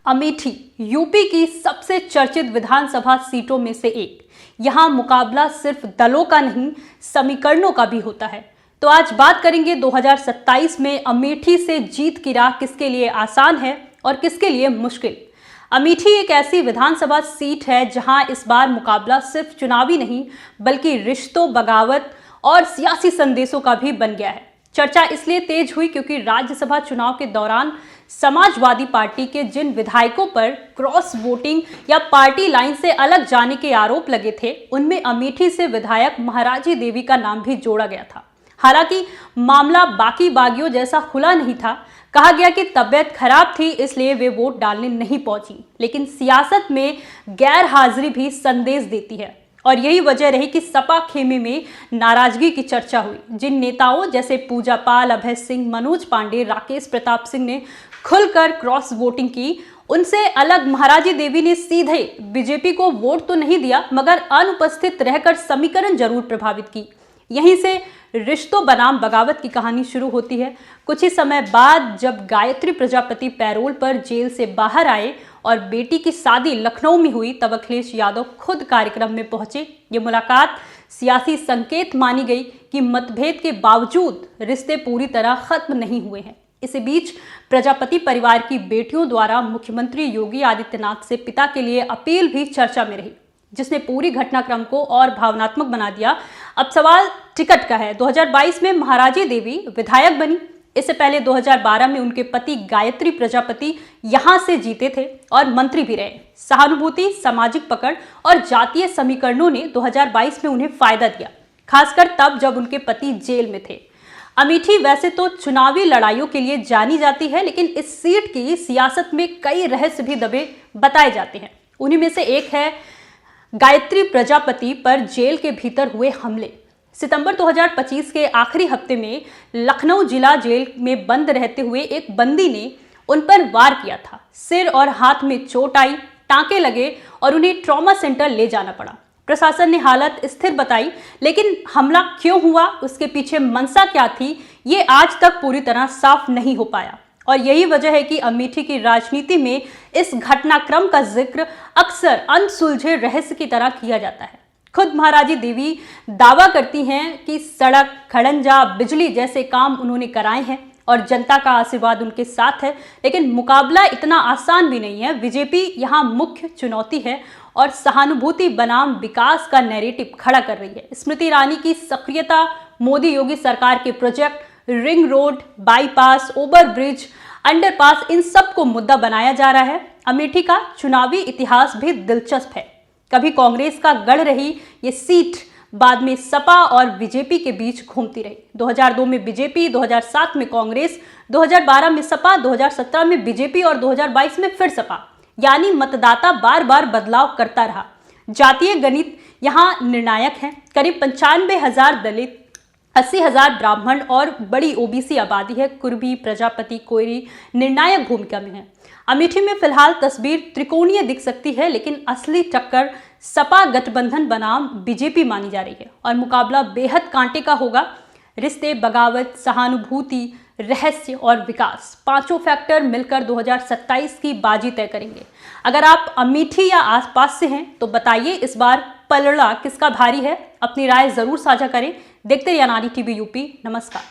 Amethi UP की सबसे चर्चित विधानसभा सीटों में से एक। यहां मुकाबला सिर्फ दलों का नहीं, समीकरणों का भी होता है। तो आज बात करेंगे 2027 में अमेठी से जीत की राह किसके लिए आसान है और किसके लिए मुश्किल। अमेठी एक ऐसी विधानसभा सीट है जहां इस बार मुकाबला सिर्फ चुनावी नहीं बल्कि रिश्तों, बगावत और सियासी संदेशों का भी बन गया है। चर्चा इसलिए तेज हुई क्योंकि राज्यसभा चुनाव के दौरान समाजवादी पार्टी के जिन विधायकों पर क्रॉस वोटिंग या पार्टी लाइन से अलग जाने के आरोप लगे थे, उनमें अमेठी से विधायक महाराजी देवी का नाम भी जोड़ा गया था। हालांकि मामला बाकी बागियों जैसा खुला नहीं था। कहा गया कि तबीयत खराब थी इसलिए वे वोट डालने नहीं पहुंची, लेकिन सियासत में गैर हाजिरी भी संदेश देती है और यही वजह रही कि सपा खेमे में नाराजगी की चर्चा हुई। जिन नेताओं जैसे पूजा पाल, अभय सिंह, मनोज पांडे, राकेश प्रताप सिंह ने खुलकर क्रॉस वोटिंग की, उनसे अलग महाराजी देवी ने सीधे बीजेपी को वोट तो नहीं दिया मगर अनुपस्थित रहकर समीकरण जरूर प्रभावित की। यहीं से रिश्तों बनाम बगावत की कहानी शुरू होती है। कुछ ही समय बाद जब गायत्री प्रजापति पैरोल पर जेल से बाहर आए और बेटी की शादी लखनऊ में हुई, तब अखिलेश यादव खुद कार्यक्रम में पहुंचे। ये मुलाकात सियासी संकेत मानी गई कि मतभेद के बावजूद रिश्ते पूरी तरह खत्म नहीं हुए हैं। इसी बीच प्रजापति परिवार की बेटियों द्वारा मुख्यमंत्री योगी आदित्यनाथ से पिता के लिए अपील भी चर्चा में रही, जिसने पूरी घटनाक्रम को और भावनात्मक बना दिया। अब सवाल टिकट का है। 2022 में महाराजी देवी विधायक बनी। इससे पहले 2012 में उनके पति गायत्री प्रजापति यहां से जीते थे और मंत्री भी रहे। सहानुभूति, सामाजिक पकड़ और जातीय समीकरणों ने 2022 में उन्हें फायदा दिया, खासकर तब जब उनके पति जेल में थे। अमेठी वैसे तो चुनावी लड़ाइयों के लिए जानी जाती है, लेकिन इस सीट की सियासत में कई रहस्य भी दबे बताए जाते हैं। उन्हीं में से एक है गायत्री प्रजापति पर जेल के भीतर हुए हमले। सितंबर 2025 के आखिरी हफ्ते में लखनऊ जिला जेल में बंद रहते हुए एक बंदी ने उन पर वार किया था। सिर और हाथ में चोट आई, टांके लगे और उन्हें ट्रॉमा सेंटर ले जाना पड़ा। प्रशासन ने हालत स्थिर बताई, लेकिन हमला क्यों हुआ, उसके पीछे मंशा क्या थी, ये आज तक पूरी तरह साफ नहीं हो पाया। और यही वजह है कि अमेठी की राजनीति में इस घटनाक्रम का जिक्र अक्सर अनसुलझे रहस्य की तरह किया जाता है। खुद महाराजी देवी दावा करती हैं कि सड़क, खड़ंजा, बिजली जैसे काम उन्होंने कराए हैं और जनता का आशीर्वाद उनके साथ है, लेकिन मुकाबला इतना आसान भी नहीं है। बीजेपी यहाँ मुख्य चुनौती है और सहानुभूति बनाम विकास का नैरेटिव खड़ा कर रही है। स्मृति ईरानी की सक्रियता, मोदी योगी सरकार के project, ring road, bypass, overbridge, underpass, इन सब को मुद्दा बनाया जा रहा है। अमेठी का चुनावी इतिहास भी दिलचस्प है। कभी कांग्रेस का गढ़ रही ये सीट बाद में सपा और बीजेपी के बीच घूमती रही। 2002 में बीजेपी, 2007 में कांग्रेस, 2012 में सपा, 2017 में बीजेपी और 2022 में फिर सपा। यानी मतदाता बार बार बदलाव करता रहा। जातीय गणित यहाँ निर्णायक है। करीब 95,000 दलित, 80,000 ब्राह्मण और बड़ी ओबीसी आबादी है। कुर्मी, प्रजापति, कोयरी निर्णायक भूमिका में है। अमेठी में फिलहाल तस्वीर त्रिकोणीय दिख सकती है, लेकिन असली टक्कर सपा गठबंधन बनाम बीजेपी मानी जा रही है और मुकाबला बेहद कांटे का होगा। रिश्ते, बगावत, सहानुभूति, रहस्य और विकास, पांचों फैक्टर मिलकर 2027 की बाजी तय करेंगे। अगर आप अमेठी या आसपास से हैं तो बताइए इस बार पलड़ा किसका भारी है। अपनी राय जरूर साझा करें। देखते रहिए अनारी टीवी यूपी। नमस्कार।